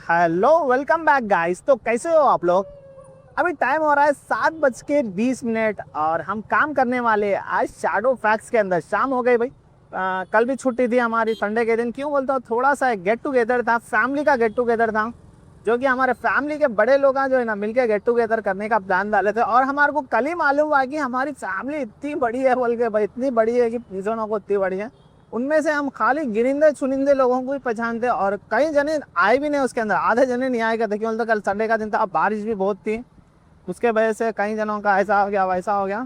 Hello welcome back guys. तो कैसे हो आप लोग? अभी टाइम हो रहा है 7:20 और हम काम करने वाले हैं आज शैडो फैक्स के अंदर। शाम हो गई भाई। कल भी छुट्टी थी हमारी संडे के दिन। क्यों बोलता हूँ, थोड़ा सा गेट टुगेदर था, फैमिली का गेट टुगेदर था, जो कि हमारे फैमिली के बड़े लोग हैं जो है ना मिलके गेट टुगेदर करने का प्लान डाले थे। और हमारे को कल ही मालूम हुआ कि हमारी फैमिली इतनी बड़ी है, बोल के भाई इतनी बड़ी है कि पिजनों को इतनी बड़ी है। उनमें से हम खाली गिरिंदे चुनिंदे लोगों को ही पहचानते और कई जने आए भी नहीं उसके अंदर, आधे जने नहीं आए थे। क्यों बोलते कल संडे का दिन था, बारिश भी बहुत थी, उसके वजह से कई जनों का ऐसा हो गया वैसा हो गया।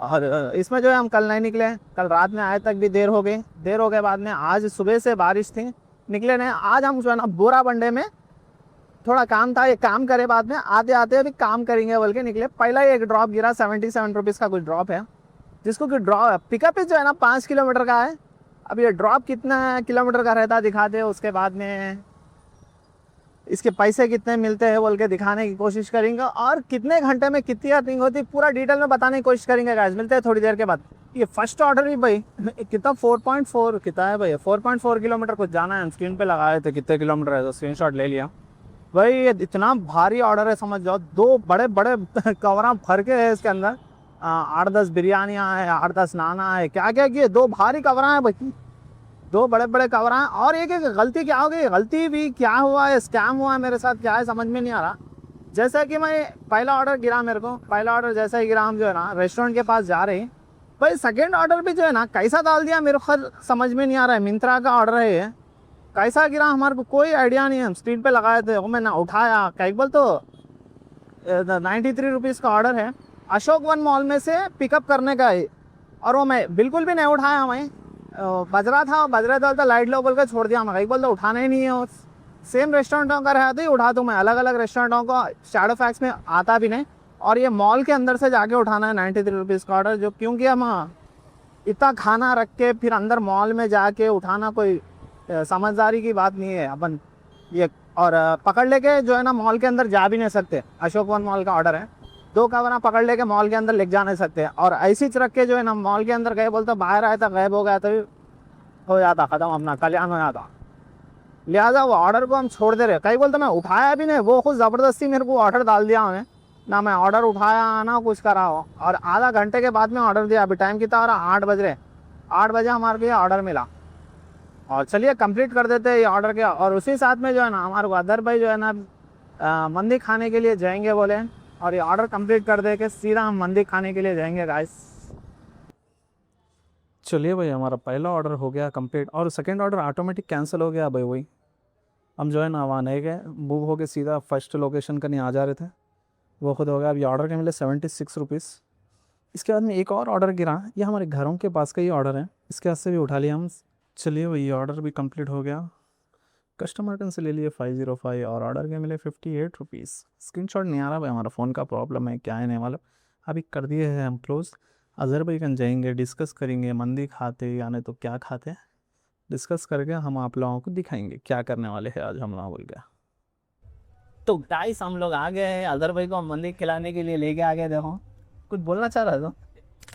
और इसमें जो है हम कल नहीं निकले, कल रात में आए तक भी देर हो गई। देर हो गए बाद में आज सुबह से बारिश थी, निकले नहीं। आज हम जो है ना बोरा बंडे में थोड़ा काम था, ये काम करे बाद में आते आते अभी काम करेंगे बोल के निकले। पहला ही एक ड्रॉप गिरा, 77 रुपीज़ का कुछ ड्रॉप है, जिसको कि ड्रॉप पिकअप जो है ना 5 किलोमीटर का है। अब ये ड्रॉप कितना किलोमीटर का रहता है दिखाते हैं, उसके बाद में इसके पैसे कितने मिलते हैं बोल के दिखाने की कोशिश करेंगे, और कितने घंटे में कितनी अर्निंग होती है पूरा डिटेल में बताने की कोशिश करेंगे गाइस। मिलते हैं थोड़ी देर के बाद। ये फर्स्ट ऑर्डर भी भाई कितना 4.4 कितना है भाई, 4.4 किलोमीटर कुछ जाना है। हम स्क्रीन पे लगाए थे कितने किलोमीटर है, तो स्क्रीनशॉट ले लिया भाई। ये इतना भारी ऑर्डर है, समझ जाओ। 2 बड़े बड़े कवरा भर के है इसके अंदर। 8-10 बिरयानियाँ है, 8-10 नाना है, क्या क्या किए। 2 भारी कवरा है भाई, 2 बड़े बड़े कवरा हैं। और एक गलती क्या हो गई, गलती भी क्या हुआ है, स्कैम हुआ है मेरे साथ, क्या है समझ में नहीं आ रहा। जैसा कि मैं पहला ऑर्डर गिरा, मेरे को पहला ऑर्डर जैसा ही गिरा, हम जो है ना रेस्टोरेंट के पास जा रहे हैं भाई। सेकेंड ऑर्डर भी जो है ना कैसा डाल दिया मेरे को समझ में नहीं आ रहा है। मिंत्रा का ऑर्डर है ये, कैसा गिरा हमारे को कोई आइडिया नहीं है। हम स्क्रीन पे लगाए थे, वो मैंने उठाया, क्या बोल तो 93 रुपीज़ का ऑर्डर है, अशोक वन मॉल में से पिकअप करने का है। और वो मैं बिल्कुल भी नहीं उठाया। मैं बज रहा था तो लाइट लो बोल कर छोड़ दिया। मैं बोलता उठाना ही नहीं है। वो सेम रेस्टोरेंटों का रहता ही उठा दूँ मैं, अलग अलग रेस्टोरेंटों को शैडो फैक्स में आता भी नहीं। और ये मॉल के अंदर से जाके उठाना है 93 रुपीज़ का ऑर्डर, जो क्योंकि हम इतना खाना रख के फिर अंदर मॉल में जाके उठाना कोई समझदारी की बात नहीं है अपन ये। और पकड़ लेके जो है ना मॉल के अंदर जा भी नहीं सकते। अशोक वन मॉल का ऑर्डर है, 2 कवरा पकड़ लेके मॉल के अंदर ले जा नहीं सकते। और ऐसी रख के जो है ना मॉल के अंदर गए बोलते बाहर आया था, गायब हो गया तो हो जाता, ख़त्म, अपना कल्याण हो जाता। लिहाजा वो ऑर्डर को हम छोड़ दे रहे। कहीं बोलते मैं उठाया भी नहीं, वो खुद ज़बरदस्ती मेरे को ऑर्डर डाल दिया उन्हें ना। मैं ऑर्डर उठाया ना कुछ करा हो। और आधा घंटे के बाद में ऑर्डर दिया। अभी टाइम कितना हो रहा, 8 बज रहे। 8 बजे हमारे को ये ऑर्डर मिला। और चलिए कंप्लीट कर देते हैं ये ऑर्डर के। और उसी साथ में जो है ना हमारे को अदर भाई जो है ना मंदी खाने के लिए जाएंगे बोले। और ये ऑर्डर कंप्लीट कर दे के सीधा हम मंदी खाने के लिए जाएंगे गाइस। चलिए भाई, हमारा पहला ऑर्डर हो गया कंप्लीट, और सेकंड ऑर्डर ऑटोमेटिक कैंसिल हो गया भाई। वही हम जो है ना वहाँ नहीं गए, मूव हो के सीधा फर्स्ट लोकेशन का नहीं आ जा रहे थे, वो खुद हो गया। अब ये ऑर्डर के मिले 76 रुपीज़। इसके बाद में एक और ऑर्डर गिरा, ये हमारे घरों के पास का ही ऑर्डर है, इसके हाथ से भी उठा लिया हम। चलिए भाई, ये ऑर्डर भी कंप्लीट हो गया। कस्टमर टन से ले लिए 505 और ऑर्डर के मिले 58 रुपीज़। स्क्रीनशॉट नहीं आ रहा भाई, हमारा फ़ोन का प्रॉब्लम है, क्या है नहीं मालूम। अभी कर दिए हैं हम क्लोज़। अजरबैजान जाएंगे, डिस्कस करेंगे मंदी खाते यानी तो क्या खाते, डिस्कस करके हम आप लोगों को दिखाएंगे क्या करने वाले हैं आज हम लोग बोल गया। तो गाइस हम लोग आ गए हैं, अजहर भाई को हम मंदी खिलाने के लिए लेके आ गए। देखो कुछ बोलना चाह रहा था,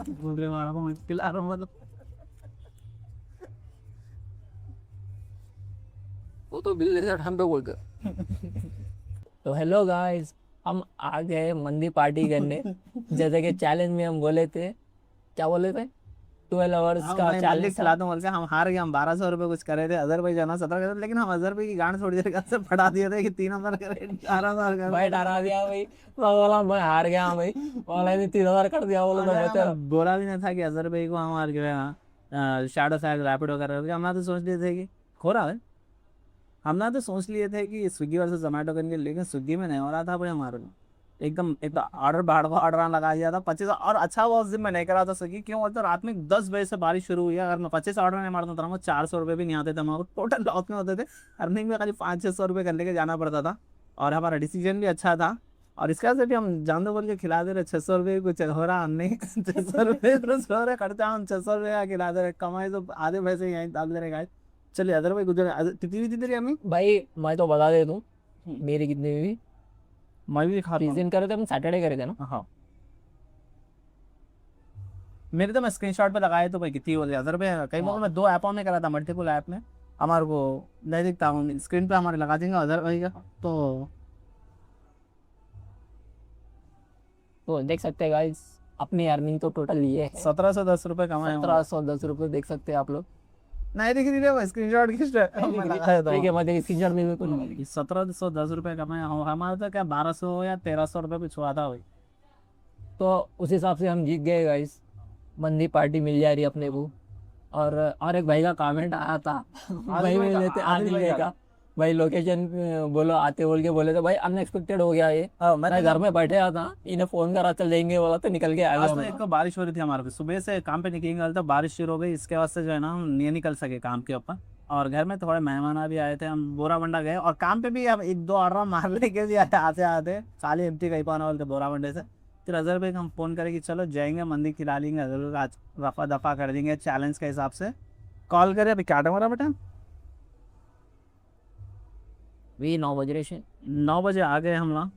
बोल रहे मारा को मैं खिला रहा हूँ मतलब। वो तो बिल जैसा हम पे बोल कर। तो हेलो गाइस, हम आ गए मंदी पार्टी करने। जैसे कि चैलेंज में हम बोले थे, क्या बोले थे, 12 आवर्स का मंदी चैलेंज खिला दूं बोल के हम हार गए। हम 1200 रुपये कुछ करे थे, अजहर भाई जाना 17 करे थे, लेकिन हम अजहर भाई की गांड छोड़ दिए से बढ़ा दिए थे कि 3,000 करे, 18,000 करे। भाई डरा दिया भाई, मैं बोला मैं हार गया भाई, बोला नहीं 3,000 कर दिया, बोला तो बचा। बोला भी नहीं था कि अजहर भाई को हम हार गए। शैडो फैक्स रैपिडो कर रहे थे, हम ना तो सोच लिए थे कि हो रहा है। हम ना तो सोच लिए थे कि स्विगी वर्सेस जोमेटो करेंगे, लेकिन स्विगी में नहीं हो रहा था भाई हमारे को। एकदम एक तो ऑर्डर ऑर्डर लगा दिया था 25। और अच्छा हुआ उस दिन मैं नहीं करा था स्विगी, क्यों बोलते रात में 10 बजे से बारिश शुरू हुई है। अगर मैं 25 ऑर्डर नहीं मारता था, 400 रुपये भी नहीं आते थे हमारे, टोटल लॉस में होते थे। अर्निंग में खाली 500-600 रुपये कर लेके जाना पड़ता था। और हमारा डिसीजन भी अच्छा था। और इसके से भी हम जान दो बोल के खिला दे रहे, 600 रुपये कुछ हो रहा नहीं। 600 रुपये हो रहे खर्चा, हम 600 रुपये का खिला दे रहे, कमाई तो आधे पैसे यहीं डाल दे रहे गाइस। चलिए अदर भाई गुजर तितली तितली हमें। भाई मैं तो बता दे दूं, मेरी कितनी भी मैं भी खाता हूँ। दिन करे थे, हम सैटरडे करे थे ना। हाँ मेरे तो मैं स्क्रीनशॉट पे लगाए तो भाई कितनी हो गया अदर भाई। कई बार मैं 2 ऐपों में करा था, मल्टीपल ऐप में। हमारे को नहीं दिखता हूँ, स्क्रीन पे हमारे लगा देंगे अदर भाई का। तो देख सकते हैं गाइस, अपनी अर्निंग तो टोटल ये है 1710 रुपये कमाए। 1710 रुपये देख सकते हैं आप लोग। नहीं दिख रही है, स्क्रीन शॉट खींच रहे ठीक है, मैं स्क्रीनशॉट में कुछ नहीं। 1710 रुपये कमाए। हमारा तो क्या 1200 या 1300 रुपये कुछ हुआ था भाई। तो उस हिसाब से हम जीत गए गाइस, मंदी पार्टी मिल जा रही है अपने को। और एक भाई का कमेंट आया था भाई भाई में का- लेते आदिल आदिल भाई भाई का। का, भाई लोकेशन बोलो आते बोल के बोले थे भाई अनएक्सपेक्टेड हो गया ये। मैं घर में बैठे था, इन्हें फोन करा चल देंगे बोला तो निकल के आ आज गया तो मैं। एक तो बारिश हो रही थी हमारे पे, सुबह से काम पे निकलेंगे तो बारिश शुरू हो गई, इसके वास्ते जो है ना हम नहीं निकल सके काम के ऊपर। और घर में थोड़े मेहमान भी आए थे, हम बोरा बंडा गए और काम पे भी हम एक दो ऑर्डर मार लेके भी आते आते खाली एम्प्टी कहीं पाना बोलते बोरा बंडे से। फिर अजहर भाई को हम फोन करें कि चलो जाएंगे मंदी खिला लेंगे, अजहर आज रफा दफा कर देंगे चैलेंज के हिसाब से। कॉल करें अभी क्या टाइम हो रहा बेटा? भी 9 बज रहे हैं। 9 बजे आ गए हम लोग।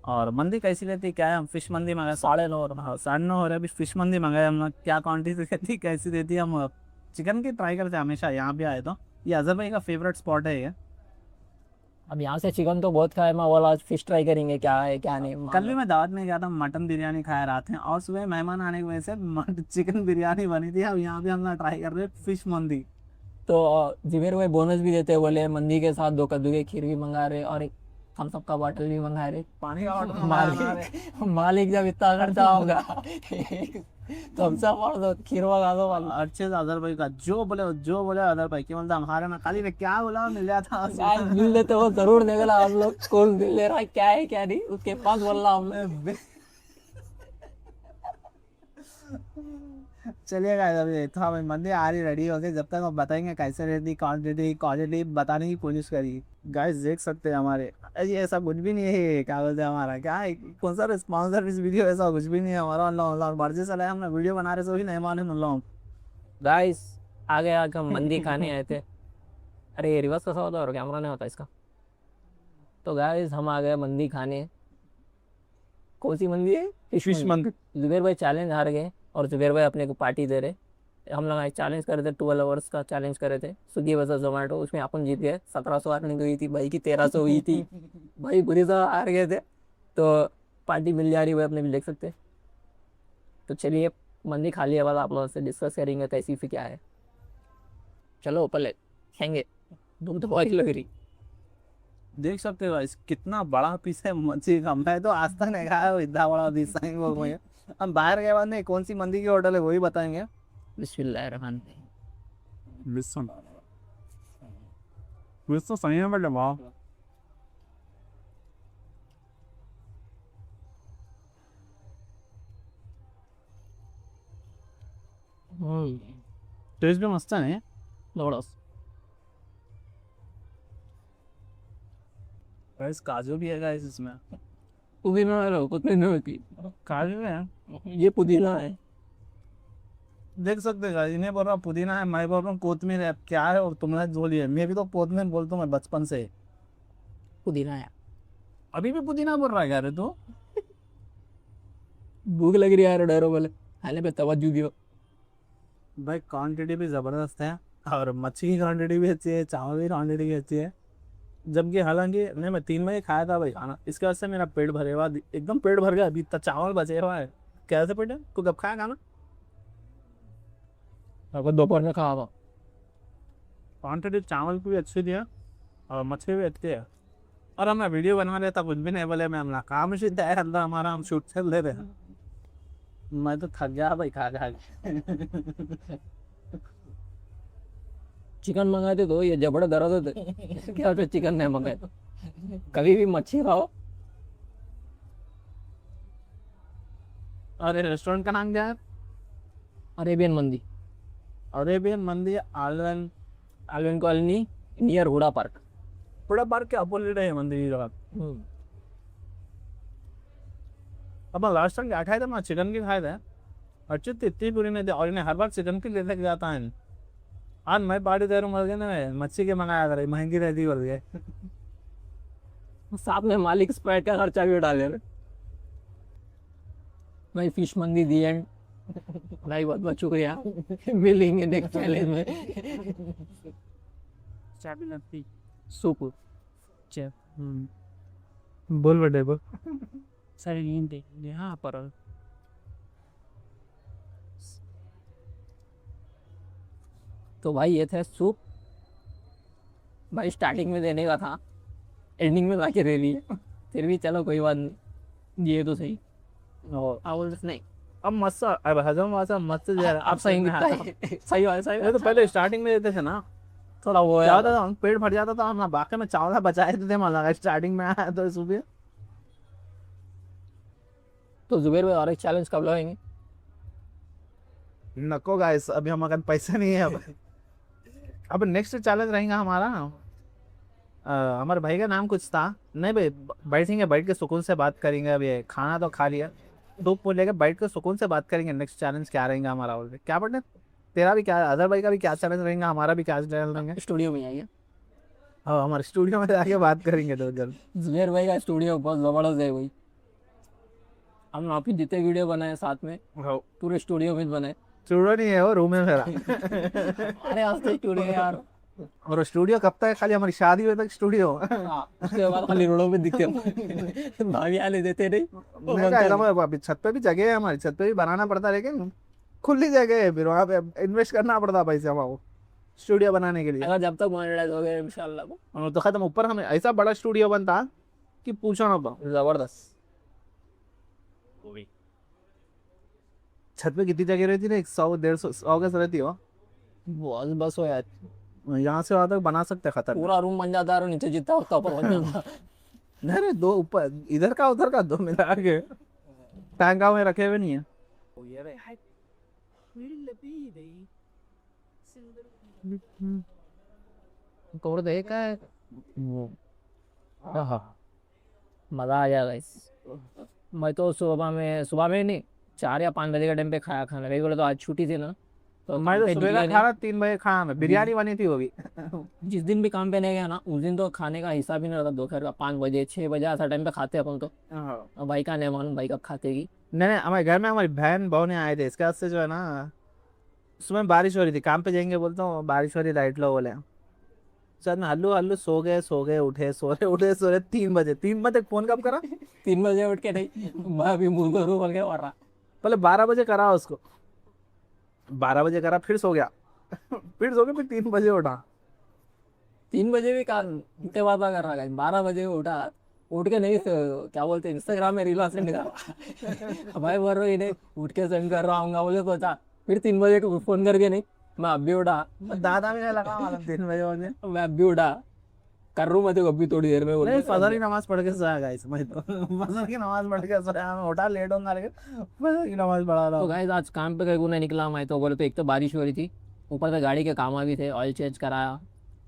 और मंदी कैसी रहती क्या है, हम फिश मंदी मंगाए 9:30। हाँ 9:30 हो रहा है, अभी फिश मंदी मंगाए हम लोग। क्या क्वान्टिटी रहती कैसी रहती है, हम चिकन की ट्राई करते हैं हमेशा यहाँ भी आए तो। ये अजहर भाई का फेवरेट स्पॉट है ये। अब यहाँ से चिकन तो बहुत खाया, मैं बोला आज फिश ट्राई करेंगे क्या है क्या नहीं। कल भी मैं दावत में गया था, मटन बिरयानी खाया रात में, और सुबह मेहमान आने की वजह से चिकन बिरयानी बनी थी। अब यहाँ भी हम लोग ट्राई कर रहे हैं फिश मंदी। तो जिमेर भाई बोनस भी देते बोले, मंदी के साथ 2 कद्दू की खीर भी मंगा रहे और एक थम्स अप का बॉटल भी मंगा रहे। पानी का ऑर्डर मालिक जब इतना खर्चा होगा थम्स अप और खीर मंगा दो वाला। अच्छे से अजहर भाई का जो बोले अजहर भाई की, मतलब हमारे में खाली में क्या बोला मिल जाता। आज मिल लेते वो जरूर निकला हम लोग, कौन दिल ले रहा है क्या है क्या नहीं उसके पास बोल रहा हम लोग। चलिए गाइस, अभी तो हमें मंदी आ रही रेडी हो गई, जब तक हम बताएंगे कैसे रहती क्वालिटी बताने की कोशिश करिए। गाइस देख सकते हैं हमारे, अरे ऐसा कुछ भी नहीं है, क्या बोलते हैं हमारा क्या है, कौन सा स्पॉन्सर इस वीडियो, ऐसा कुछ भी नहीं है हमारा। अल्लाह मर्जी से लाया हमने, वीडियो बना रहे सो भी नहीं मालूम अल्लाह। गाइस आगे आके हम मंदी खाने आए थे। अरे ये रिवर्स कैसा होता है और कैमरा नहीं होता इसका। तो गाइस हम आ गए मंदी खाने। कौन सी मंदी है? फिश मंदी। जुबेर भाई चैलेंज हार गए और जुबेर भाई अपने को पार्टी दे रहे। हम लोग एक चैलेंज कर रहे थे, 12 आवर्स का चैलेंज कर रहे थे स्विगी वर्सेस जोमेटो, उसमें अपन जीत गए। 1700 अर्निंग हुई थी, भाई की 1300 हुई थी। भाई बुरी तरह हार गए थे, तो पार्टी मिल जा रही है अपने भी देख सकते। तो चलिए मंदी खा लिया बाद आप लोगों से डिस्कस करेंगे कैसी फिर क्या है। चलो ऊपर ले खाएंगे, धूप तो बहुत ही लग रही। देख सकते हो गाइस कितना बड़ा पीस है मच्छी का, मैं तो आज तक नहीं खाया इतना बड़ा पीस है वो मुझे। हम बाहर गए बाद में कौन सी मंदी की होटल है वही बताएंगे। बिस्मिल्लाहिर्रहमानिर्रहीम। Listen. Willst du sein, weil der war? Test भी मस्त है। जबरदस्त। गाइस काजू भी है गाइस इसमें। पुदीना है, पुदीना की काजू है, ये पुदीना है। देख सकते हैं गाइस, इन्हें बोल रहा हूँ पुदीना है, मैं बोल रहा हूँ कोतमीर है, क्या है और तुमने जो लिया। मैं भी तो कोतमीर बोलता हूँ मैं बचपन से। पुदीना है। अभी भी पुदीना बोल रहा है यार तू। भूख लग रही है यार, डरो बोले खाने पे तवज्जो दियो। भाई क्वांटिटी भी ज़बरदस्त है, और मच्छी की क्वांटिटी भी अच्छी है, चावल की क्वांटिटी भी अच्छी है। जबकि हालांकि नहीं, मैं 3 बजे खाया था भाई खाना, इसके वजह से मेरा पेट भरे हुआ, एकदम पेट भर गया। अभी तक चावल बचे हुआ है। कैसे पेट है तू कब खाया खाना? अब दोपहर में खावा। क्वांटिटी चावल की भी अच्छी थी है और मच्छी भी अच्छी है। और हम वीडियो बनवा रहे था कुछ भी नहीं बोले, मैं हम काम से तय अल्लाह हमारा, हम शूट चल रहे थे। मैं तो थक गया भाई खा खा के। चिकन मंगाए थे तो ये जबड़ा दर्द होते क्या होता, चिकन नहीं मंगाए तो कभी भी मच्छी खाओ। अरे रेस्टोरेंट का नाम क्या है? अरेबियन मंदी, अरेबियन मंदी, आलवन। आलवन कॉलोनी नियर हुडा पार्क। थोड़ा पार्क के अपोजिट है मंदिर की जगह। अब लास्ट टाइम क्या खाया था, मैं चिकन की खाया था, अच्छी थी, इतनी बुरी नहीं थी। और इन्हें हर बार चिकन की लेते जाता है। आज मैं पार्टी दे रहा हूँ, मर गया ना, मैं मच्छी के मंगाया कर, महंगी रहती बोल गए। साथ में मालिक स्प्राइट का खर्चा भी उठा ले रहे। भाई फिश मंदी दी एंड भाई बहुत बहुत शुक्रिया। मिलेंगे नेक्स्ट चैलेंज में। चाबी लगती सूप चेप बोल बेटे बोल। सारी नींद दे यहाँ पर तो भाई ये थे सूप। भाई स्टार्टिंग में देने का था, एंडिंग में लाके दे लिए। फिर भी चलो कोई बात नहीं, ये तो सही। और आवल नहीं, अब मस्त, अब हजम वासा मस्त जा रहा अब सही दिखता है। सही है सही ये है। तो पहले स्टार्टिंग में देते थे ना, थोड़ा वो क्या है। होता था पेट भर जाता था ना, बाकी में चावल बचाए थे मजा स्टार्टिंग में आया तो सुबह। तो जुबेर भाई और एक चैलेंज कब लगाएंगे? नको गाइस, अभी हमारे पास पैसे नहीं है अब नेक्स्ट चैलेंज रहेगा हमारा हमारे भाई का नाम कुछ था, नहीं भाई बैठेंगे, बैठ के सुकून से बात करेंगे। अभी खाना तो खा लिया, धूप को लेकर बैठ के सुकून से बात करेंगे। नेक्स्ट चैलेंज क्या रहेगा हमारा, और क्या पढ़ने तेरा भी क्या, अदर भाई का भी क्या चैलेंज रहेगा, हमारा भी क्या चैलेंज रहेंगे। स्टूडियो में आइए, हाँ हमारे स्टूडियो में जाके बात करेंगे तो जल्द। जुबेर भाई का स्टूडियो बहुत जबरदस्त है भाई। हम ऑफिस जितने वीडियो बनाए साथ में पूरे स्टूडियो में बनाए। स्टूडियो नहीं है वो, रूम है मेरा अरे आज तो स्टूडियो है यार। और स्टूडियो कब तक है, खाली हमारी शादी हुए तक स्टूडियो हाँ, उसके बाद खाली रोडों पे दिखते हैं। भाभी आने देते नहीं। वो नहीं बनता का नहीं। अभी छत पे भी जगह है, हमारी छत पे भी बनाना पड़ता है, लेकिन खुली जगह है, फिर वहाँ पे इन्वेस्ट करना पड़ता है पैसे वहाँ स्टूडियो बनाने के लिए। अगर जब तक मोनेटाइज हो गए इंशाल्लाह को और तो खत्म, ऊपर हमें ऐसा बड़ा स्टूडियो बनता कि पूछो ना बा। जबरदस्त। छत पे कितनी जगह रहती है, 100 150 100 गज रहती हो। बस बस हो यार, यहाँ से वहाँ तक बना सकते हैं खतर। पूरा रूम बन जाता है और नीचे जितना होता ऊपर बन जाता। नहीं नहीं, दो ऊपर, इधर का उधर का दो मिला के टैंका में रखे हुए नहीं है। तोड़ दे का है। मजा आ जाएगा इस। मैं तो सुबह में नहीं, 4 या 5 बजे के टाइम पे खाया खाना। कई बोले तो आज छुट्टी थी ना, तो मैं काम तो पे सुबह निकले का नहीं। खाना 3 बजे खाया, मैं बिरयानी बनी थी वो भी जिस दिन भी काम पे नहीं गया ना, उस दिन तो खाने का हिसाब ही नहीं रहता। दोपहर का 5 बजे 6 बजे ऐसा टाइम पे खाते अपन तो। अब भाई का नहीं मालूम भाई कब खाते की। नहीं नहीं, हमारे घर में हमारी बहन बहुने आए थे, इसके वास्ते जो है ना, सुबह बारिश हो रही थी, काम पे जाएंगे बोलता हूँ, बारिश हो रही, लाइट लो बोले। सर में हल्लू हल्लू सो गए उठे, सो रहे 3 बजे। 3 बजे फोन कब करा, 3 बजे उठ के नहीं, मैं अभी मुंह करूँ बोल के और रहा। पहले 12 बजे करा उसको, 12 बजे करा, फिर सो गया फिर सो गया, फिर 3 बजे उठा। 3 बजे भी काम इतने बात कर रहा है। 12 बजे उठा, उठ के नहीं क्या बोलते इंस्टाग्राम में रील सेंड करा। भाई बोल रहा नहीं, उठ के सेंड कर रहा हूँ बोले सोचा। फिर 3 बजे को फोन करके नहीं, मैं अब भी उठा। दादा भी नहीं लगा मालूम 3 बजे होने। मैं अब भी उठा, कर रू मैं तो अभी थोड़ी देर में नहीं, फजर की नमाज पढ़ के सोया गाइस, मैं तो फजर की नमाज पढ़ के सोया, मैं उठा लेट होगा, लेकिन फजर की नमाज पढ़ा रहा तो हूँ। गाइस आज काम पे कहीं को नहीं निकला मैं तो। बोले तो एक तो बारिश हो रही थी, ऊपर से गाड़ी के काम भी थे, ऑयल चेंज कराया,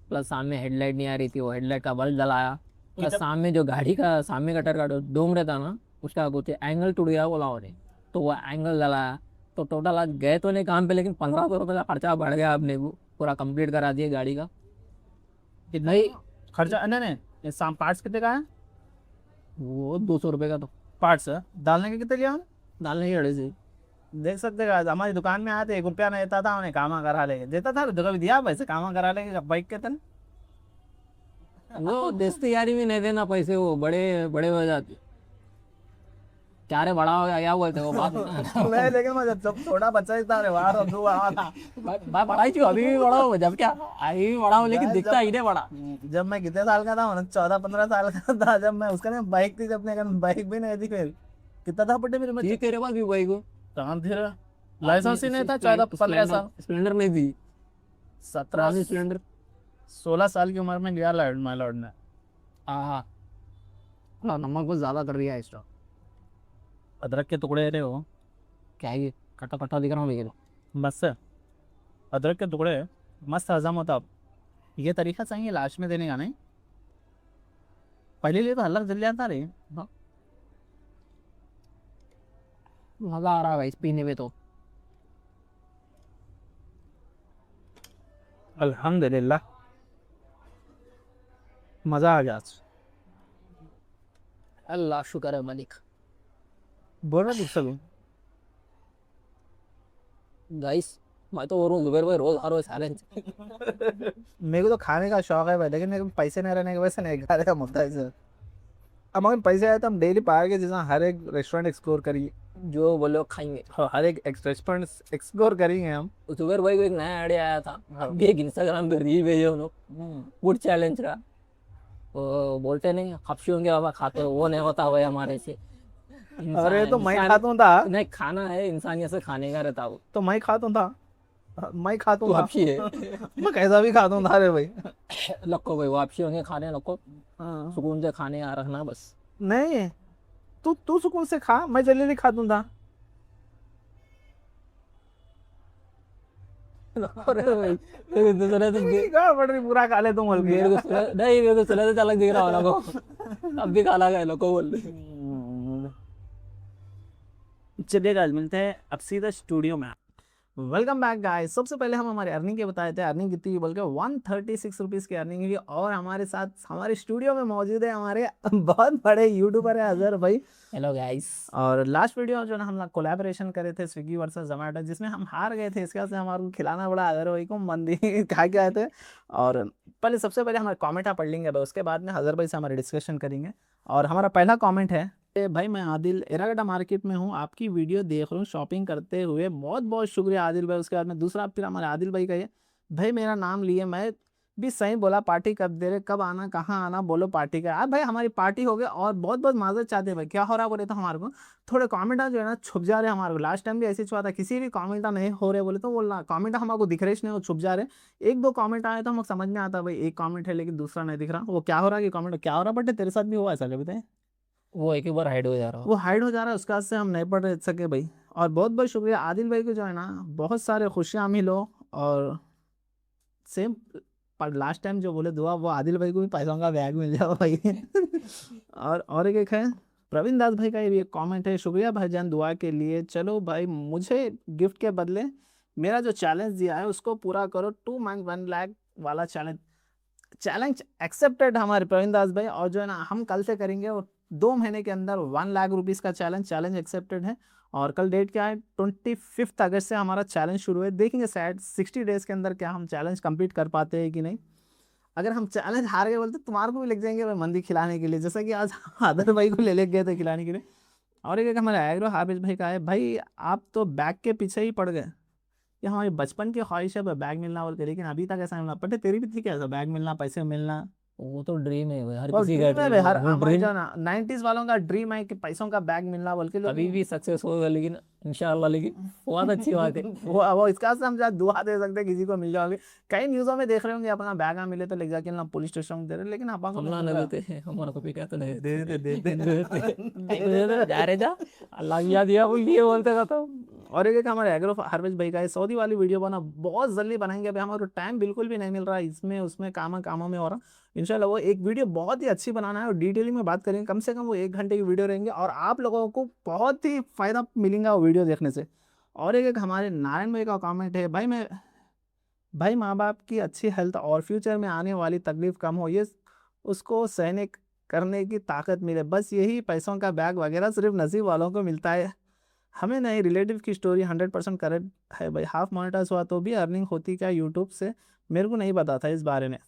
प्लस सामने हेडलाइट नहीं आ रही थी, वो हेडलाइट का बल्ब जलाया, प्लस सामने जो गाड़ी का सामने कटर का डोम रहता ना, उसका कुछ एंगल टूट गया बोला उन्हें, तो वो एंगल जलाया। तो टोटल आज गए तो नहीं काम पे, लेकिन 1500 रुपये का खर्चा बढ़ गया। आपने वो पूरा कंप्लीट करा दिया गाड़ी का। नहीं खर्चा, नहीं नहीं, ये शाम पार्ट्स कितने का है, वो 200 रुपये का तो पार्ट्स डालने के कितने लिया। डालने की अड़े से। देख सकते हैं हमारी दुकान में आए थे, 1 रुपया नहीं देता था, उन्हें कामा करा लेके देता था, तो कभी दिया पैसे कामा करा लेके बाइक के तन। वो दोस्ती यारी में नहीं देना पैसे, वो बड़े बड़े हो जाते। क्या रे बड़ा हो गया क्या बोलते हैं वो बात। मैं लेकिन मैं जब छोटा बच्चा ही था, अरे वाह अब्दू आवा था। मैं बड़ा ही थी, अभी भी बड़ा हूँ। जब क्या अभी भी बड़ा हूँ, लेकिन दिखता ही नहीं बड़ा। जब मैं कितने साल का था, 14 15 साल का था, जब मैं उसका नहीं बाइक थी, जब अपने बाइक भी नहीं थी, फिर कितना था पट्टे मेरे में, ये तेरे पास भी भाई को कहाँ थे, लाइसेंस ही नहीं था, 14 15 साल, स्प्लेंडर नहीं थी, 17 स्प्लेंडर। 16 साल की उम्र में गया लॉर्ड माय लॉर्ड ने। हाँ, नमक को ज्यादा कर दिया इसका। अदरक के टुकड़े रहे हो, क्या है ये कटा कटा दिख रहा हूँ भैया। बस अदरक के टुकड़े मस्त हजम होता। ये तरीका चाहिए लास्ट में देने का, नहीं पहले लिए तो हल्का जल जाता रे। मजा आ रहा है भाई इस पीने में तो। अल्हम्दुलिल्लाह मजा आ गया आज। अल्लाह शुक्र है मलिक। बोल रहा दूसरा भी गाइस मैं तो बोलूँ जुबेर भाई रोज हर रोज चैलेंज। मेरे को तो खाने का शौक है भाई, लेकिन मेरे को पैसे नहीं रहने की वजह से नहीं खा रहे, का मुद्दा है सर। अब अगर पैसे आए तो हम डेली बाहर के जैसा हर एक रेस्टोरेंट एक्सप्लोर करिए। जो बोलो खाएंगे। हाँ, हर एक रेस्टोरेंट एक्सप्लोर करेंगे हम। जुबेर भाई को एक नया आइडिया आया था, अभी एक इंस्टाग्राम पे रील भेजे उन लोग, फूड चैलेंज रहा। वो बोलते नहीं हफ्शी होंगे बाबा खाते हो, वो नहीं होता भाई हमारे से। अरे तो मैं इंसान खाता हूँ था, नहीं खाना है, इंसानियत से खाने का रहता वो। तो मैं खाता हूँ था, मैं खाता तू हूँ था। हफ्शी है। मैं कैसा भी खाता हूँ था रे भाई। लक्को भाई वो हफ्शी होंगे खाने, लक्को हाँ। सुकून से खाने आ रखना बस। नहीं, तू तू सुकून से खा, मैं जल्दी खाता हूँ था। अरे भाई मेरे को तो सुना तो क्या पड़ रही, पूरा खा ले तुम हल्के। मेरे को सुना नहीं, मेरे को सुना तो अलग दिख रहा होना को। अब भी खाना गए लोग को बोल रहे। चलिए आज मिलते हैं अब सीधा स्टूडियो में। Welcome back guys. सबसे पहले हम हमारे अर्निंग के बताए थे, अर्निंग कितनी हुई बोल के 136 रुपीज़ की अर्निंग हुई। और हमारे साथ हमारे स्टूडियो में मौजूद है हमारे बहुत बड़े यूट्यूबर है अजहर भाई। Hello guys. और लास्ट वीडियो जो ना हम लोग कोलैबोरेशन करे थे स्विगी वर्सेस जोमेटो, जिसमें हम हार गए थे, इसके वजह से हमारे को खिलाना पड़ा अजहर भाई को मंदी खा के आए थे। और पहले सबसे पहले हमारे कॉमेंट आप पढ़ लेंगे भाई, उसके बाद में अजहर भाई से हमारे डिस्कशन करेंगे। और हमारा पहला कॉमेंट है, भाई मैं आदिल एरागड्डा मार्केट में हूँ, आपकी वीडियो देख रहा हूँ शॉपिंग करते हुए, बहुत बहुत शुक्रिया आदिल भाई। उसके बाद में दूसरा फिर हमारे आदिल भाई का ये, भाई मेरा नाम लिए, मैं भी सही बोला, पार्टी कब दे रहे, कब आना, कहाँ आना, बोलो पार्टी का। यार भाई हमारी पार्टी हो गई और बहुत बहुत माजरत चाहते हैं भाई, क्या हो रहा बोले तो हमारे को थोड़े कमेंट जो है ना छुप जा रहे हैं हमारे को। लास्ट टाइम भी ऐसे छुआ था, किसी भी कमेंट नहीं हो रहे बोले तो बोलना, कमेंट हमारे दिख रहे नहीं, वो छुप जा रहे। एक दो कमेंट आए तो हमको समझ में आता भाई एक कमेंट है लेकिन दूसरा नहीं दिख रहा, वो क्या हो रहा है कि कमेंट क्या हो रहा। बट तेरे साथ भी हुआ ऐसा कभी? वो एक ही बार हाइड हो जा रहा वो हो। हाइड हो जा रहा है, उसके बाद से हम नहीं पढ़ सके भाई। और बहुत बहुत शुक्रिया आदिल भाई को जो है ना, बहुत सारे खुशियाँ मिलो। और सेम पर लास्ट टाइम जो बोले दुआ, वो आदिल भाई को भी पैसों का बैग मिल जाओ भाई। और एक है प्रवीण दास भाई का ये भी एक कमेंट है, शुक्रिया भाईजान दुआ के लिए। चलो भाई मुझे गिफ्ट के बदले मेरा जो चैलेंज दिया है उसको पूरा करो, 2 मंथ 1 लाख वाला चैलेंज। चैलेंज एक्सेप्टेड हमारे प्रवीण दास भाई। और जो है ना हम कल से करेंगे, और 2 महीने के अंदर 1 लाख रुपीज़ का चैलेंज एक्सेप्टेड है। और कल डेट क्या है, 25 अगस्त से हमारा चैलेंज शुरू है। देखेंगे शायद 60 डेज के अंदर क्या हम चैलेंज कंप्लीट कर पाते हैं कि नहीं। अगर हम चैलेंज हार गए बोलते तुम्हारे को भी लेके जाएंगे भाई मंदी खिलाने के लिए, जैसा कि आज आदर भाई को ले गए थे खिलाने के लिए। और एक हमारे एग्रो हाफिज भाई का है, भाई आप तो बैग के पीछे ही पड़ गए, ये हमारी बचपन की ख्वाहिश है बैग मिलना बोल के, लेकिन अभी तक ऐसा मिलना पटे। तेरी भी थी क्या ऐसा, बैग मिलना, पैसे मिलना? वो तो ड्रीम है भाई, हर और किसी का ड्रीम है ड्रीम भाई, है हर वो हमारे ड्रीम। जो ना 90s वालों का ड्रीम है कि पैसों का बैग मिलना बोल के लोग। अभी भी सक्सेस होगा लेकिन इंशाल्लाह, लेकिन बहुत अच्छी बात है। वो इसका से हम शायद दुआ दे सकते हैं किसी को मिल जाओगे। कई न्यूज़ों में देख रहे होंगे अपना बैग ना मिले तो ले जाके ना पुलिस स्टेशन में दे रहे, लेकिन अपन को हम नहीं ना मिल नहीं रहा। देते हैं, हमारा को भी कहते नहीं दे दे दे दे देते जा रे जा, अल्लाह की याद दिया बोल ये बोलते रहता हूँ। और एक हमारे एग्रो हार्वेस्ट भाई का है, सऊदी वाली वीडियो बना बहुत जल्दी बनाएंगे। अभी हमारे को टाइम बिल्कुल भी नहीं मिल रहा है, इसमें उसमें कामों में हो रहा। इंशाल्लाह वो एक वीडियो बहुत ही अच्छी बनाना है और डिटेलिंग में बात करेंगे। कम से कम वो 1 घंटे की वीडियो रहेंगे और आप लोगों को बहुत ही फायदा मिलेगा वो वीडियो देखने से। और एक हमारे नारायण भाई का कमेंट है, भाई माँ बाप की अच्छी हेल्थ और फ्यूचर में आने वाली तकलीफ कम हो, ये उसको सहने करने की ताकत मिले, बस यही पैसों का बैग वगैरह सिर्फ नसीब वालों को मिलता है, हमें नहीं। रिलेटिव की स्टोरी 100% करेक्ट है भाई। हाफ मोनेटाइज हुआ तो भी अर्निंग होती क्या यूट्यूब से, मेरे को नहीं पता था इस बारे में।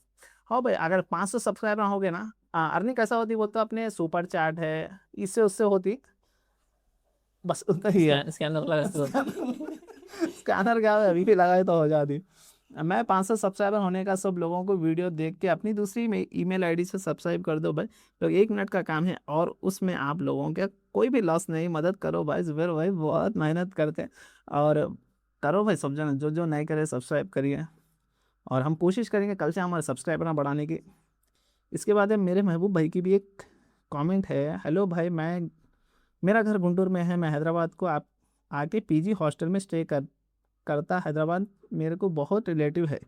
हाँ भाई अगर 500 सब्सक्राइबर हो गए ना, अर्निंग कैसा होती वो तो अपने सुपर चैट है इससे उससे होती, बस उतना ही है। स्कैनर लगा तो स्कैनर क्या है, अभी भी लगाए तो हो जाती। मैं 500 सब्सक्राइबर होने का सब लोगों को वीडियो देख के अपनी दूसरी में ईमेल आईडी से सब्सक्राइब कर दो भाई, तो 1 मिनट का काम है और उसमें आप लोगों के कोई भी लॉस नहीं, मदद करो भाई। जुबेर भाई बहुत मेहनत करते हैं और करो भाई, सब जन जो जो नहीं करे सब्सक्राइब करिए। और हम कोशिश करेंगे कल से हमारे सब्सक्राइबर बढ़ाने की। इसके बाद है मेरे महबूब भाई की भी एक कमेंट है, हेलो भाई मेरा घर गुंटूर में है, मैं हैदराबाद को आप आके पीजी हॉस्टल में स्टे करता हैदराबाद, मेरे को बहुत रिलेटिव है,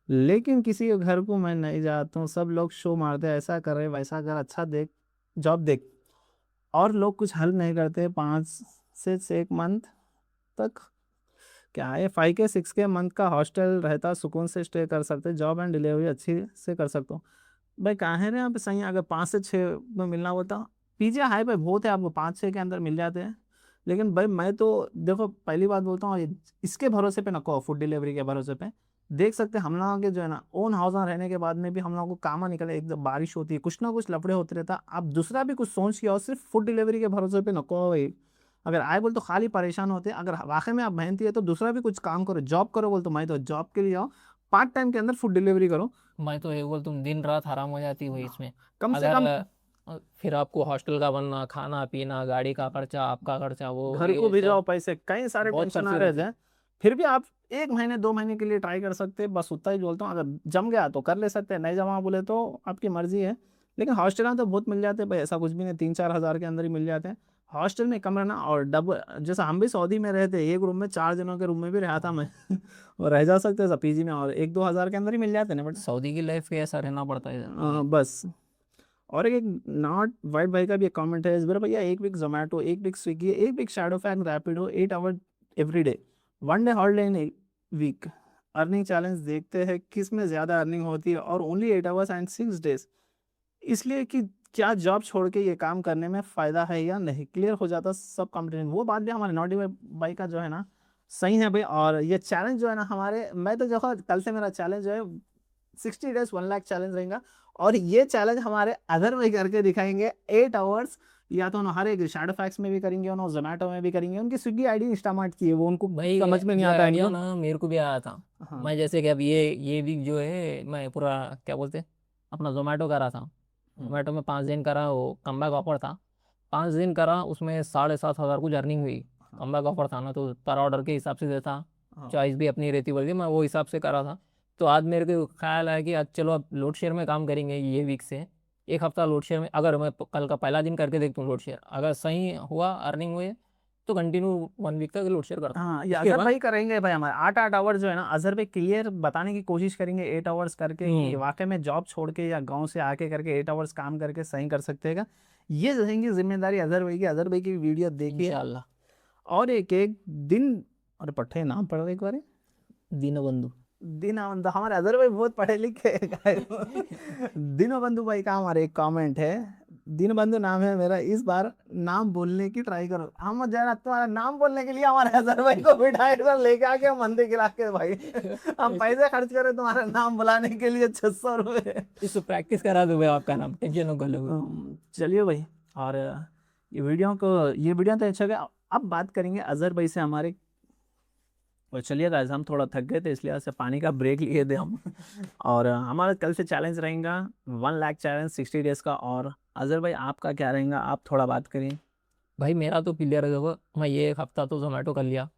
लेकिन किसी के घर को मैं नहीं जाता हूँ, सब लोग शो मारते हैं ऐसा कर रहे वैसा कर, अच्छा देख जॉब देख, और लोग कुछ हल नहीं करते। 5 से 6 मंथ तक क्या है, 5 के 6 के मंथ का हॉस्टल रहता, सुकून से स्टे कर सकते, जॉब एंड डिलीवरी अच्छी से कर सकता हूँ। भाई कहाँ है रे यहाँ पे सही है, अगर 5 से 6 में मिलना होता, पीजे हाई पे बहुत है, आपको 5-6 के अंदर मिल जाते हैं। लेकिन भाई मैं तो देखो पहली बात बोलता हूँ, इसके भरोसे पे ना कहो, फूड डिलीवरी के भरोसे पे देख सकते हैं हम लोगों के जो है ना ओन हाउस में रहने के बाद में भी हम लोगों को काम निकले, एकदम बारिश होती है, कुछ ना कुछ लफड़े होते रहता। आप दूसरा भी कुछ सोच के और सिर्फ फूड डिलीवरी के भरोसे पे ना कहो भाई। अगर आए बोल तो खाली परेशान होते, अगर वाकई में आप मेहनती है तो दूसरा भी कुछ काम करो, जॉब करो बोल तो मैं तो जॉब के लिए आओ, पार्ट टाइम के अंदर फूड डिलीवरी करो। मैं तो ये बोल, तुम दिन रात हराम हो जाती हो इसमें। कम से अगर कम फिर आपको हॉस्टल का बनना, खाना पीना, गाड़ी का खर्चा, आपका खर्चा, वो घर को ये भी जाओ, सब पैसे कई सारे बहुत टेंशन आ खर्चे रहे रहते। थे। फिर भी आप 1 महीने 2 महीने के लिए ट्राई कर सकते हैं, बस उतना ही बोलता हूँ। अगर जम गया तो कर ले सकते हैं, नहीं जमा बोले तो आपकी मर्जी है। लेकिन हॉस्टल में तो बहुत मिल जाते हैं भाई, ऐसा कुछ भी नहीं, 3-4 हज़ार के अंदर ही मिल जाते हैं। हॉस्टल में कम रहना, और डबल जैसे हम भी सऊदी में रहते, एक रूम में 4 जनों के रूम में भी रहा था मैं और रह जा सकते हैं पीजी में, और 1-2 हज़ार के अंदर ही मिल जाते हैं ना बट। सऊदी की लाइफ के ऐसा रहना पड़ता है इधर। बस। और एक नॉट वाइट भाई का भी एक कमेंट है, इस बार भैया 1 week Zomato, 1 week Swiggy, 1 week Shadowfax Rapido, 8 hour every day, 1 day holiday in week, earning challenge देखते हैं किस में ज़्यादा अर्निंग होती है, और ओनली 8 आवर्स एंड 6 डेज, इसलिए कि क्या जॉब छोड़ के ये काम करने में फ़ायदा है या नहीं, क्लियर हो जाता सब कंप्लेन। वो बात भी हमारे नॉटी भाई का जो है ना सही है भाई। और ये चैलेंज जो है ना हमारे, मैं तो जो है कल से मेरा चैलेंज जो है 60 डेज 1 लाख चैलेंज रहेगा। और ये चैलेंज हमारे अदर में करके दिखाएंगे 8 आवर्स, या तो हर एक शैडो फैक्स में भी करेंगे, उन्होंने जोमेटो में भी करेंगे, उनकी स्विगी आईडी इंस्टामार्ट की है, वो उनको भाई समझ में नहीं ये आता है आइडिया उनको। ना मेरे को भी आया था। हाँ मैं जैसे कि अब ये वीक जो है मैं पूरा क्या बोलते हैं, अपना जोमेटो करा था। जोमेटो में 5 दिन करा, वो कमबैक ऑफर था। 5 दिन करा, उसमें 7,500 कुछ अर्निंग हुई। हाँ कमबैक ऑफर था ना, तो पर ऑर्डर के हिसाब से देता, हाँ चॉइस भी अपनी रहती बोल के मैं वो हिसाब से करा था। तो आज मेरे को ख्याल आया कि आज चलो अब लोड शेयर में काम करेंगे ये वीक से। एक हफ्ता लोड शेयर में, अगर मैं कल का पहला दिन करके देखता हूँ लोड शेयर, अगर सही हुआ अर्निंग हुई तो कंटिन्यू 1 वीक तक लोड शेयर करता हूँ। हाँ, ये उसके अजहर बाद भाई करेंगे भाई, हमारे 8-8 आवर जो है ना अजहर भाई क्लियर बताने की कोशिश करेंगे 8 आवर्स करके, कि वाकई में जॉब छोड़ के या गांव से आके करके 8 आवर्स काम करके सही कर सकते हैं। ये रहेंगी जिम्मेदारी अजहर भाई की। अजहर भाई की वीडियो देखिए। इंशाल्लाह। और एक एक दिन, अरे पट्टे नाम पढ़ एक बार, दीनबंधु। दीनबंधु, हमारे अजहर भाई बहुत पढ़े लिखे हैं। दीनबंधु भाई का हमारे एक कमेंट है, दीनबंधु नाम है मेरा, इस बार नाम बोलने की ट्राई करो। हम जरा तुम्हारा नाम बोलने के लिए हमारे अजहर भाई को बिठाए इधर लेके आके मंदिर गिरा के भाई, हम पैसे खर्च करें तुम्हारा नाम बुलाने के लिए 600 रुपये। इसको प्रैक्टिस करा दो भाई, आपका नाम टेंशन न लो। चलिए भाई, और ये वीडियो तो अच्छा गया। अब बात करेंगे अजहर भाई से हमारे। और चलिए गाइस, हम थोड़ा थक गए थे इसलिए आज से पानी का ब्रेक लिए थे हम। और हमारा कल से चैलेंज रहेगा 1 लाख चैलेंज 60 डेज का। और अजहर भाई आपका क्या रहेगा, आप थोड़ा बात करिए। भाई मेरा तो क्लियर है, देखो मैं ये एक हफ्ता तो जोमेटो कर लिया।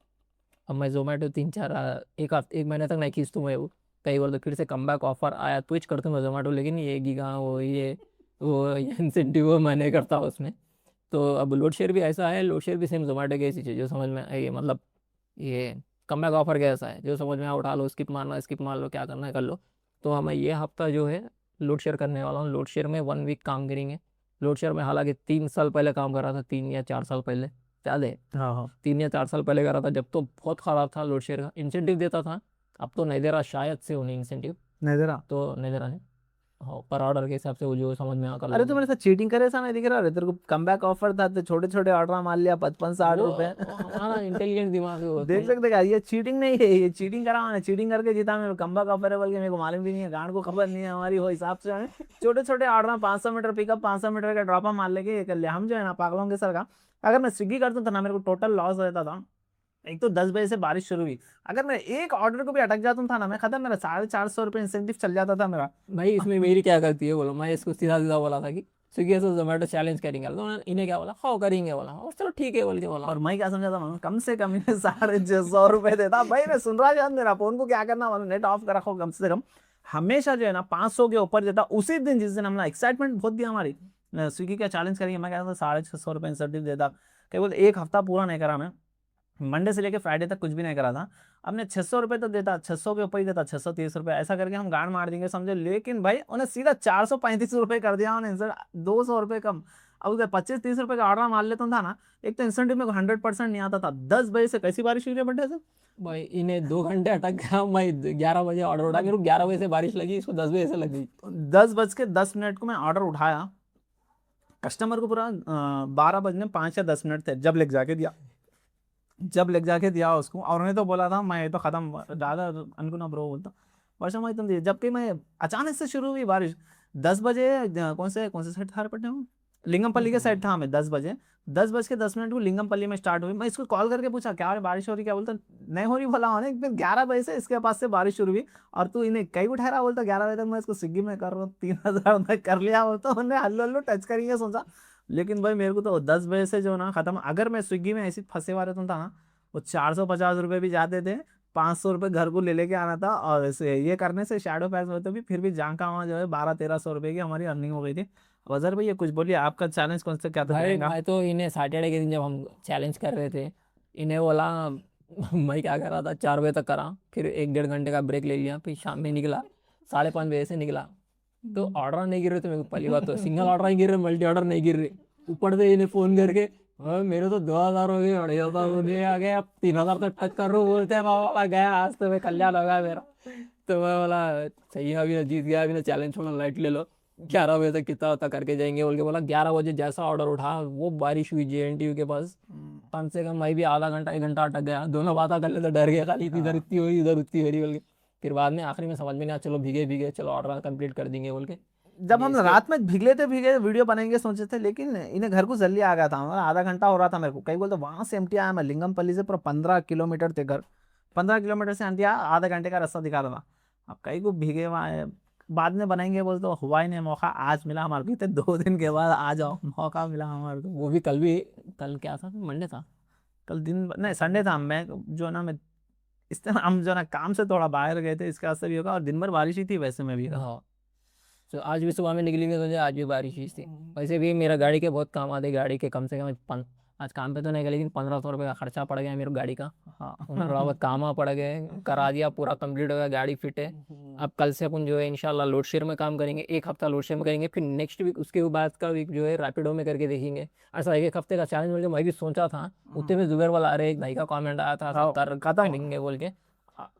अब मैं जोमेटो 3-4 एक महीने तक नहीं खींचता मैं वो। कई बार तो फिर से कमबैक ऑफर आया स्विच करता हूँ मैं जोमेटो, लेकिन ये गीगा वो इंसेंटिव वो मैं नहीं करता उसमें। तो अब लोड शेयर भी ऐसा है, लोड शेयर भी सेम जोमेटो की ऐसी चीज़ जो समझ में ये मतलब ये कमबैक ऑफर कैसा है जो समझ में उठा लो, स्किप मार लो, क्या करना है कर लो। तो हमें ये हफ्ता जो है लोड शेयर करने वाला हूँ। लोड शेयर में 1 वीक काम करेंगे। लोड शेयर में हालांकि 3 साल पहले काम कर रहा था, 3 या 4 साल पहले, याद है? हाँ हाँ 3 या 4 साल पहले करा था, जब तो बहुत ख़राब था लोड शेयर का, इंसेंटिव देता था। अब तो नहीं दे रहा, शायद से उन्हें इंसेंटिव नहीं दे रहा। तो नहीं दे रहा है। हाँ, पर ऑर्डर के हिसाब से वो जो समझ में आकर अरे तो मेरे साथ चीटिंग करे ऐसा नहीं दिख रहा। अरे तेरे को कमबैक ऑफर था तो छोटे छोटे ऑर्डर मार लिया 55-60 रुपए। वो हमारा इंटेलिजेंट दिमाग है वो देख तुम। सकते हैं ये चीटिंग नहीं है, ये चीटिंग करा मैंने, चीटिंग करके जीता मैं। कमबैक ऑफर है बोल के मेरे को मालूम भी नहीं है, गांड को खबर नहीं है हमारी, वो हिसाब से हमें छोटे छोटे ऑर्डर 500 मीटर पिकअप, 500 मीटर का ड्रॉप मार लेके ये कर लिया। हम जो है ना पागलों के सर का। अगर मैं स्विगी करता तो ना मेरे को टोटल लॉस रहता था। एक तो 10 बजे से बारिश शुरू हुई, अगर मैं एक ऑर्डर को भी अटक जाता था ना मैं खत्म, मेरा 450 रुपये इंसेंटिव चल जाता था मेरा। भाई इसमें मेरी क्या गलती है बोलो? मैं इसको सीधा सीधा बोला था कि स्विगी से जोमेटो चैलेंज करेंगे, तो इन्हें क्या बोला, हाँ करेंगे बोला, और चलो ठीक है बोल के बोला। और मैं क्या समझा था मालूम, कम से कम इन्हें 650 रुपये देता भाई। मैं सुन रहा था मेरा फोन को क्या करना मालूम, नेट ऑफ कर रखो कम से कम। हमेशा जो है ना 500 के ऊपर देता उसी दिन जिस दिन हमने एक्साइटमेंट बहुत दिया हमारी स्विगी का चैलेंज करेंगे। मैं कहता था 650 रुपये इंसेंटिव देता। केवल एक हफ्ता पूरा नहीं करा मैं, मंडे से लेके फ्राइडे तक कुछ भी नहीं करा था। हमने 600 रुपये तो देता, 600 के ऊपर ही देता, 630 रुपये ऐसा करके हम गांड मार देंगे समझे। लेकिन भाई उन्हें सीधा 435 रुपये कर दिया उन्हें, सर 200 रुपये कम। अब उधर 25-30 रुपये का ऑर्डर मार लेता था ना, एक तो इंसेंटिव में 100% नहीं आता था। 10 बजे से कैसी बारिश हुई रे बड्डे से। भाई इन्हें 2 घंटे अटक गया, मैं 11 बजे ऑर्डर उठा, मेरे को 11 बजे से बारिश लगी, इसको 10 बजे से लग गई। 10:10 को मैं ऑर्डर उठाया, कस्टमर को पूरा 12 बजने 5 या 10 मिनट थे जब लेके जाके दिया। जब लेके जाके दिया उसको, और उन्हें तो बोला था मैं ये तो खत्म, दादा अनको ना ब्रो बोलता वर्षा भाई तुम दिए, जबकि मैं अचानक से शुरू हुई बारिश 10 बजे। कौन से साइड था पटना में, लिंगमपल्ली के साइड था हमें, 10 बजे, 10:10 को लिंगमपल्ली में स्टार्ट हुई। मैं इसको कॉल करके पूछा क्या है बारिश हो रही, क्या बोलता नहीं हो रही, बोला होने फिर 11 बजे से इसके पास से बारिश शुरू हुई। और तू इन्हें कहीं उठा रहा, बोलता 11 बजे तक मैं इसको स्विगी में कर रहा हूँ, 3,000 में कर लिया हो तो उन्हें हल्लो हल्लो टच करेंगे सोचा। लेकिन भाई मेरे को तो 10 बजे से जो ना खत्म, अगर मैं स्विगी में ऐसी फंसे हुआ रहता था ना, वो 450 रुपये भी जाते थे, 500 रुपये घर को ले लेके आना था, और ऐसे ये करने से शैडो पैक्स होते भी फिर भी जहाँ का वहाँ जो है 1200-1300 रुपये की हमारी अर्निंग हो गई थी। अब अजहर भैया कुछ बोलिए, आपका चैलेंज कौन सा क्या था भाई रहेगा? मैं तो इन्हें सैटरडे के दिन जब हम चैलेंज कर रहे थे, इन्हें बोला मैं क्या कर रहा था, 4 बजे तक करा, फिर 1-1.5 घंटे का ब्रेक ले लिया, फिर शाम में निकला, 5:30 बजे से निकला। तो ऑर्डर नहीं गिर रहे थे मेरे को, पहली बात तो सिंगल ऑर्डर नहीं गिर रहे, मल्टी ऑर्डर नहीं गिर रहे। ऊपर से इन्हें फोन करके हाँ मेरे तो 2,000 हो गए, 2,500 मुझे आ गए, अब 3,000 तक टच कर रहा हूँ, बोलते हैं बाबा गया आज तो मैं कल्याण होगा मेरा। तो मैं बोला सही है, अभी ना जीत गया, अभी ना चैलेंज छोड़ो, लाइट ले लो, 11 बजे तक कितना होता करके जाएंगे बोल के बोला। 11 बजे जैसा ऑर्डर उठा, वो बारिश हुई JNTU के पास, कम से कम मैं भी आधा घंटा 1 घंटा अटक गया, दोनों बातें कर ले तो डर गया, खाली इधर इतनी हो रही उधर उतनी हो रही बोल के। फिर बाद में आखिरी में समझ में नहीं आया, चलो भीगे भीगे चलो ऑर्डर कंप्लीट कर देंगे बोल के। जब ये हम इसके रात में भीगे वीडियो बनाएंगे सोचे थे, लेकिन इन्हें घर को जल्दी आ गया था, हमारा आधा घंटा हो रहा था मेरे को, कई बोलते वहां से एमटी आया, मैं लिंगमपल्ली से पूरा 15 किलोमीटर थे घर, 15 किलोमीटर से एमटी आया, आधा घंटे का रास्ता दिखा रहा था। अब कई को भीगे वहाँ, बाद में बनाएंगे बोलते तो हुआ ही नहीं मौका, आज मिला हमारे को, इतने 2 दिन के बाद आ जाओ मौका मिला हमारे को। वो भी कल भी, कल क्या था, मंडे था। कल दिन नहीं संडे था, मैं जो ना मैं इस तरह हम जो ना काम से थोड़ा बाहर गए थे, इसका असर भी होगा, और दिन भर बारिश ही थी वैसे में भी। हाँ, तो आज भी सुबह में निकलेंगे तो आज भी बारिश ही थी। वैसे भी मेरा गाड़ी के बहुत काम आते, गाड़ी के कम से कम आज काम पे तो नहीं गए, लेकिन 1,500 रुपये का खर्चा पड़ गया मेरे को गाड़ी का। हाँ थोड़ा बहुत काम आ पड़ गए, करा दिया, पूरा कंप्लीट हो गया, गाड़ी फिट है। अब कल से अपन जो है इंशाल्लाह लोड शेयर में काम करेंगे, 1 हफ्ता लोड शेयर में करेंगे, फिर नेक्स्ट वीक उसके बाद का वीक जो है रैपिडो में करके देखेंगे। ऐसा 1 हफ्ते का चैलेंज बोल के मैं भी सोचा था, उतने में जुबेर वाला अरे एक भाई का कमेंट आया था हाँ, कर खत्म। करेंगे बोल के।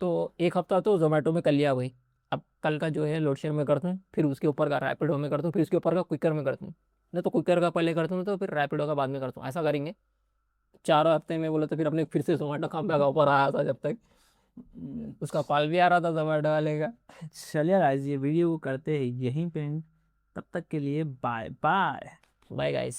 तो 1 हफ्ता तो जोमेटो में कर लिया भाई। अब कल का जो है लोड शेयर में करता हूँ, फिर उसके ऊपर का रैपिडो में करता हूँ, फिर उसके ऊपर का क्विकर में करता हूँ, नहीं तो क्विकर का पहले करता हूँ तो फिर रैपिडो का बाद में करता हूँ, ऐसा करेंगे। 4 हफ्ते में बोला तो फिर अपने फिर से जोमेटो काम पे ऊपर आया था, जब तक उसका कॉल भी आ रहा था जोमेटो वाले का। चलिए गाइस, ये वीडियो को करते हैं यहीं पे end। तब तक के लिए बाय बाय। Bye guys.